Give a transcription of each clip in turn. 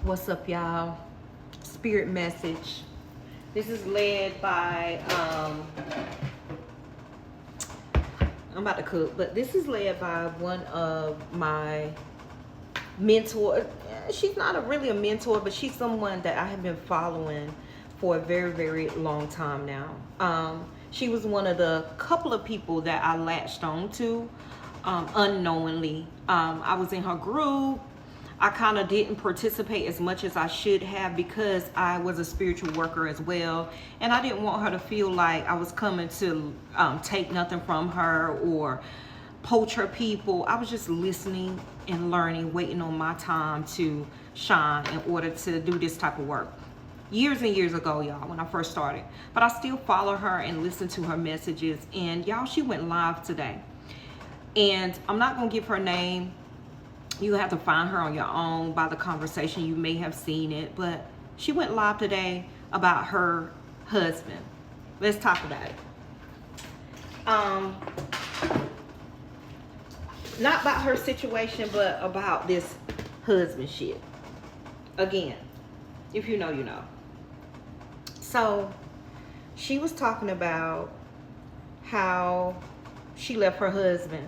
What's up, y'all? Spirit message. This is led by I'm about to cook, but this is led by one of my mentors. She's not really a mentor, but she's someone that I have been following for a very, very long time now. She was one of the couple of people that I latched on to unknowingly. I was in her group. I kind of didn't participate as much as I should have because I was a spiritual worker as well. And I didn't want her to feel like I was coming to take nothing from her or poach her people. I was just listening and learning, waiting on my time to shine in order to do this type of work. Years and years ago, y'all, when I first started. But I still follow her and listen to her messages. And y'all, she went live today. And I'm not going to give her name. You have to find her on your own by the conversation. You may have seen it, but she went live today about her husband. Let's talk about it. Not about her situation, but about this husband shit. Again, if you know, you know. So she was talking about how she left her husband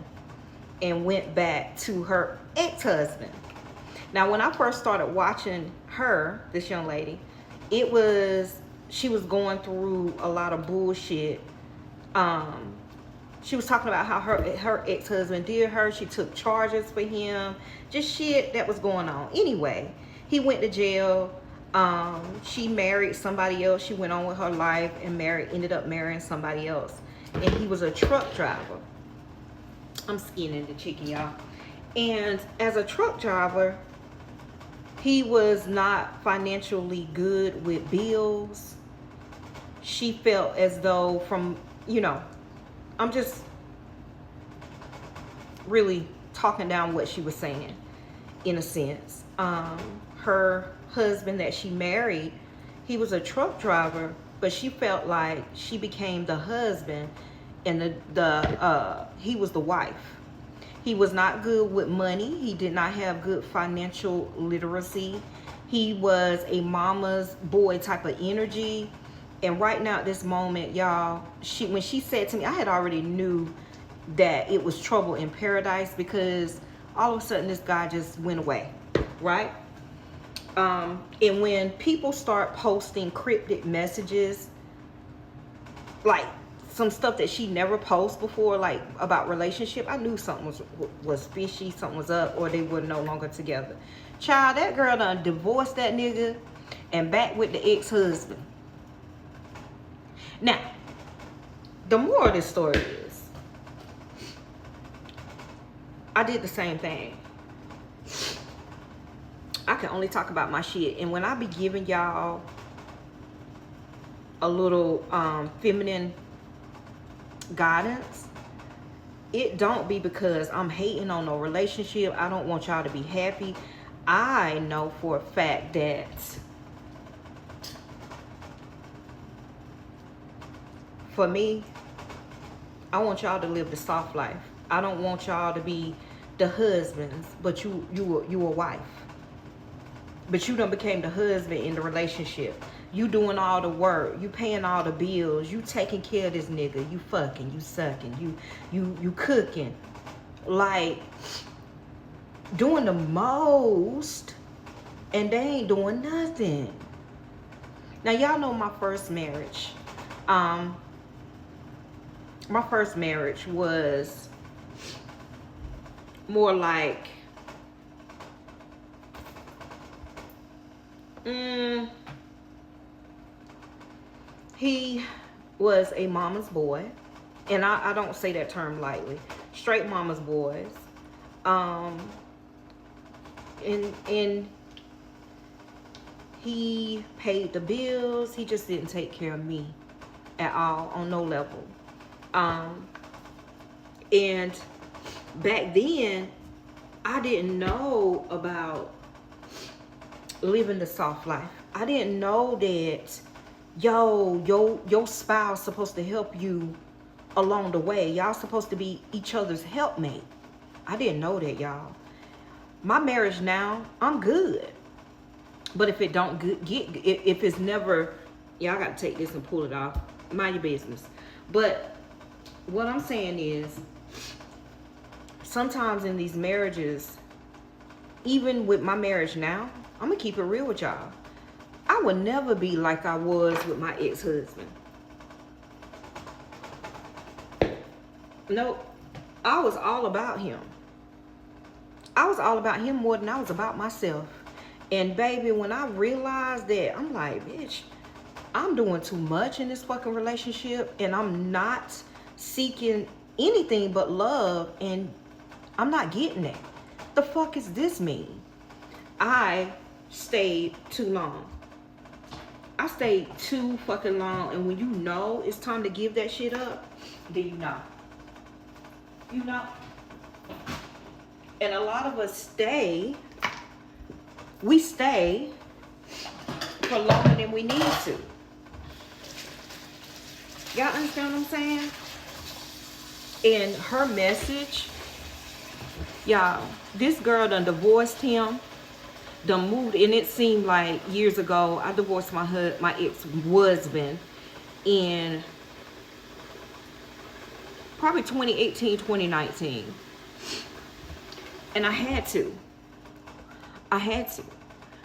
and went back to her ex-husband. Now, when I first started watching her, this young lady, she was going through a lot of bullshit. She was talking about how her ex-husband did her. She took charges for him. Just shit that was going on. Anyway, he went to jail. She married somebody else. She went on with her life and ended up marrying somebody else. And he was a truck driver. I'm skinning the chicken, y'all. And as a truck driver, he was not financially good with bills. She felt as though I'm just really talking down what she was saying in a sense. Her husband that she married, he was a truck driver, but she felt like she became the husband and he was the wife. He was not good with money. He did not have good financial literacy. He was a mama's boy type of energy. And right now at this moment, y'all, when she said to me, I had already knew that it was trouble in paradise because all of a sudden this guy just went away, right? And when people start posting cryptic messages, like some stuff that she never posted before, like about relationship, I knew something was fishy, something was up, or they were no longer together. Child, that girl done divorced that nigga and back with the ex-husband. Now, the moral of this story is, I did the same thing. I can only talk about my shit. And when I be giving y'all a little feminine guidance, it don't be because I'm hating on no relationship. I don't want y'all to be happy. I know for a fact that for me, I want y'all to live the soft life. I don't want y'all to be the husbands, but you a wife. But you done became the husband in the relationship. You doing all the work. You paying all the bills. You taking care of this nigga. You fucking. You sucking. You cooking. Like, doing the most. And they ain't doing nothing. Now, y'all know my first marriage. My first marriage was more like... he was a mama's boy, and I don't say that term lightly. Straight mama's boys. And he paid the bills. He just didn't take care of me at all, on no level. And back then, I didn't know about living the soft life. I didn't know that your spouse supposed to help you along the way. Y'all supposed to be each other's helpmate. I didn't know that, y'all. My marriage now, I'm good. But if it don't if it's never, yeah, I got to take this and pull it off. Mind your business. But what I'm saying is, sometimes in these marriages, even with my marriage now, I'm going to keep it real with y'all. I would never be like I was with my ex-husband. Nope. I was all about him. I was all about him more than I was about myself. And baby, when I realized that, I'm like, bitch, I'm doing too much in this fucking relationship, and I'm not seeking anything but love, and I'm not getting that. The fuck is this mean? I stayed too long. I stayed too fucking long, and when you know it's time to give that shit up, then you know. You know? And a lot of us stay for longer than we need to. Y'all understand what I'm saying? And her message, y'all, this girl done divorced him, done moved, and it seemed like years ago. I divorced my ex-husband in probably 2018, 2019. And I had to,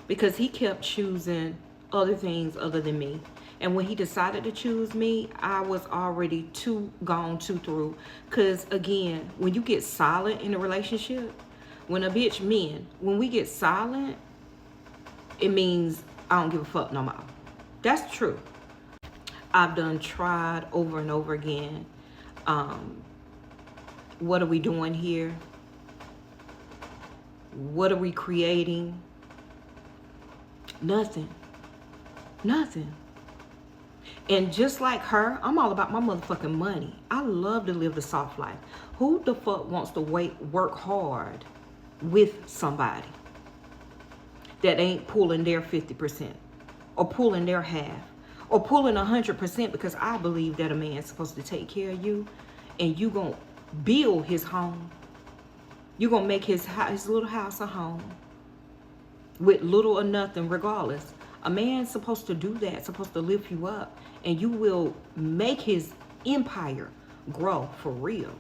because he kept choosing other things other than me. And when he decided to choose me, I was already too gone, too through. Because again, when you get silent in a relationship, when we get silent, it means I don't give a fuck no more. That's true. I've done tried over and over again. What are we doing here? What are we creating? Nothing. And just like her, I'm all about my motherfucking money. I love to live the soft life. Who the fuck wants to work hard with somebody that ain't pulling their 50% or pulling their half or pulling 100%? Because I believe that a man's supposed to take care of you, and you gonna build his home. You gonna make his little house a home with little or nothing, regardless. A man's supposed to do that, supposed to lift you up, and you will make his empire grow for real.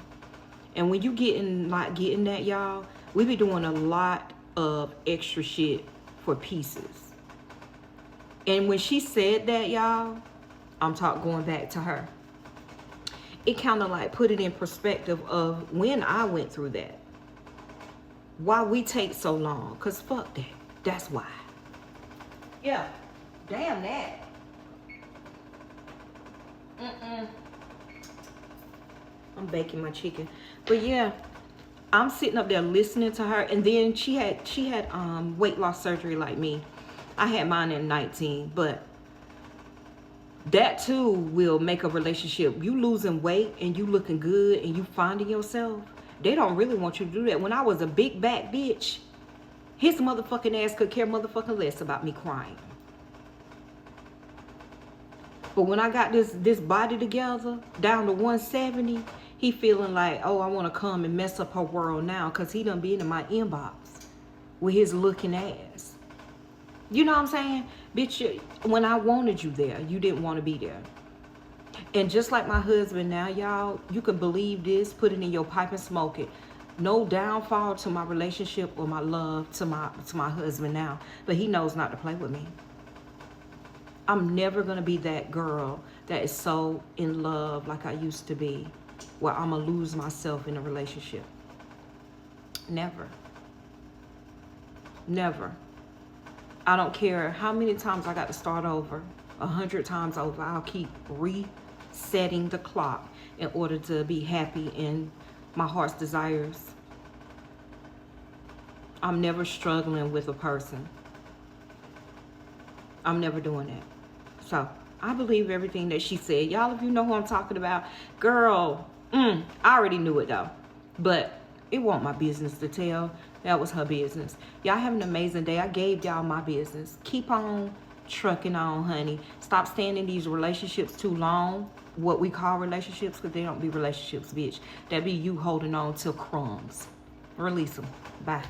And when you not getting that, y'all, we be doing a lot of extra shit for pieces. And when she said that, y'all, I'm going back to her. It kind of like put it in perspective of when I went through that. Why we take so long? Because fuck that. That's why. Yeah. Damn that. I'm baking my chicken. But yeah, I'm sitting up there listening to her. And then she had weight loss surgery like me. I had mine in 19. But that too will make a relationship. You losing weight and you looking good and you finding yourself. They don't really want you to do that. When I was a big back bitch, his motherfucking ass could care motherfucking less about me crying. But when I got this body together, down to 170, he feeling like, oh, I want to come and mess up her world now, because he done been in my inbox with his looking ass. You know what I'm saying? Bitch, when I wanted you there, you didn't want to be there. And just like my husband now, y'all, you can believe this, put it in your pipe and smoke it. No downfall to my relationship or my love to my husband now. But he knows not to play with me. I'm never going to be that girl that is so in love like I used to be, where I'm going to lose myself in a relationship. Never. Never. I don't care how many times I got to start over. 100 times over. I'll keep resetting the clock in order to be happy in my heart's desires. I'm never struggling with a person. I'm never doing that. So I believe everything that she said. Y'all, if you know who I'm talking about, girl, I already knew it though. But it wasn't my business to tell. That was her business. Y'all have an amazing day. I gave y'all my business. Keep on trucking on, honey. Stop staying in these relationships too long. What we call relationships, because they don't be relationships, bitch. That be you holding on to crumbs. Release them. Bye.